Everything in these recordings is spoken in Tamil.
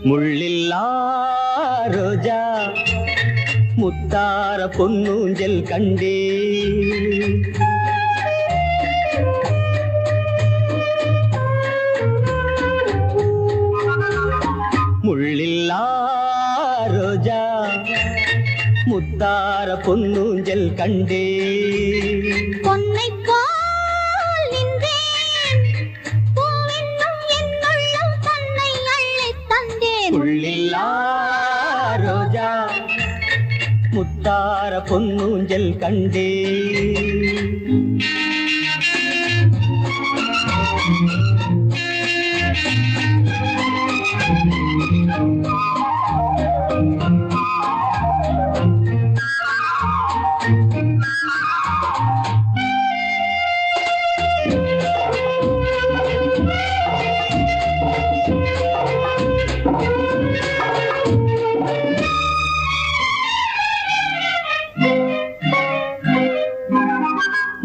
முள்ளில்லா ரோஜா முத்தார பொன்னூஞ்சல் கண்டே முள்ளில்லா ரோஜா முத்தார பொன்னூஞ்சல் கண்டே பொன்னை போல் நின்றேன் பூவென்னும் என்னுள்ளம் தன்னை அள்ளித் தந்தேன் முள்ளில்லா ரோஜா முத்தார பொன்னூஞ்சல் கண்டே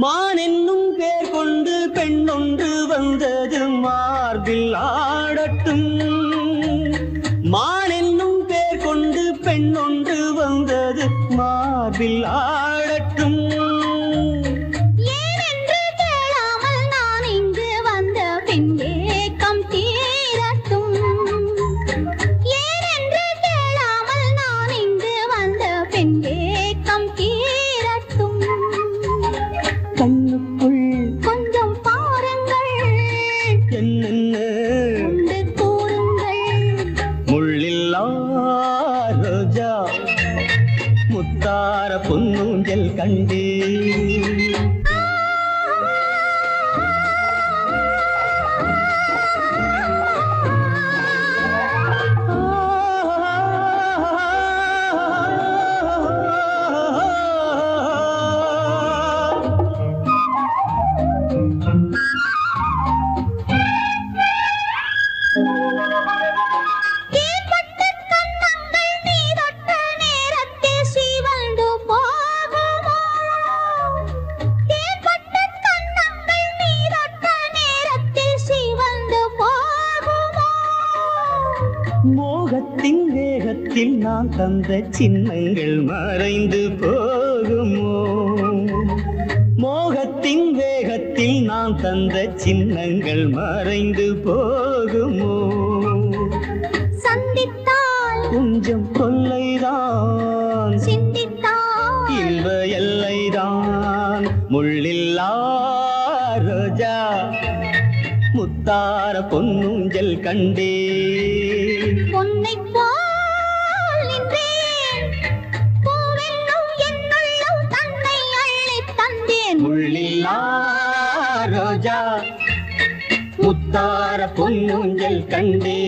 மான் என்னும் பேர் கொண்டு பெண்ணொன்று வந்தது மார்பில் ஆடட்டும் மான் என்னும் பேர் கொண்டு பெண்ணொன்று வந்தது மார்பில் ஆடட்டும் ஏனென்று கேளாமல் நான் இங்கு வந்த பின் ஏக்கம் தீரட்டும் ஏனென்று கேளாமல் நான் இங்கு வந்த பின் ஏக்கம் தீரட்டும் கண்ணுக்குள் கொஞ்சம் பாருங்கள் என்னென்ன உண்டு கூறுங்கள் முள்ளில்லா ரோஜா முத்தார பொன்னூஞ்சல் கண்டே தீப்பட்ட கன்னங்கள் நீ தொட்ட நேரத்தில் சிவந்து போகுமோ தீப்பட்ட கன்னங்கள் நீ தொட்ட நேரத்தில் சிவந்து போகுமோ மோகத்தின் வேகத்தில் நான் தந்த சின்னங்கள் மறைந்து போகுமோ மோகத்தின் வேகத்தில் நான் தந்த சின்னங்கள் மறைந்து போகுமோ சந்தித்தால் கொஞ்சம் கொல்லைதான் சிந்தித்தால் இன்ப எல்லைதான் முள்ளில்லா ரோஜா முத்தார பொன்னூஞ்சல் கண்டே பொன்னை போல் நின்றேன் பூவென்னும் என்னுள்ளம் தன்னை அள்ளித் தந்தேன் முள்ளில்லா ரோஜா முத்தார பொன்னூஞ்சல் கண்டே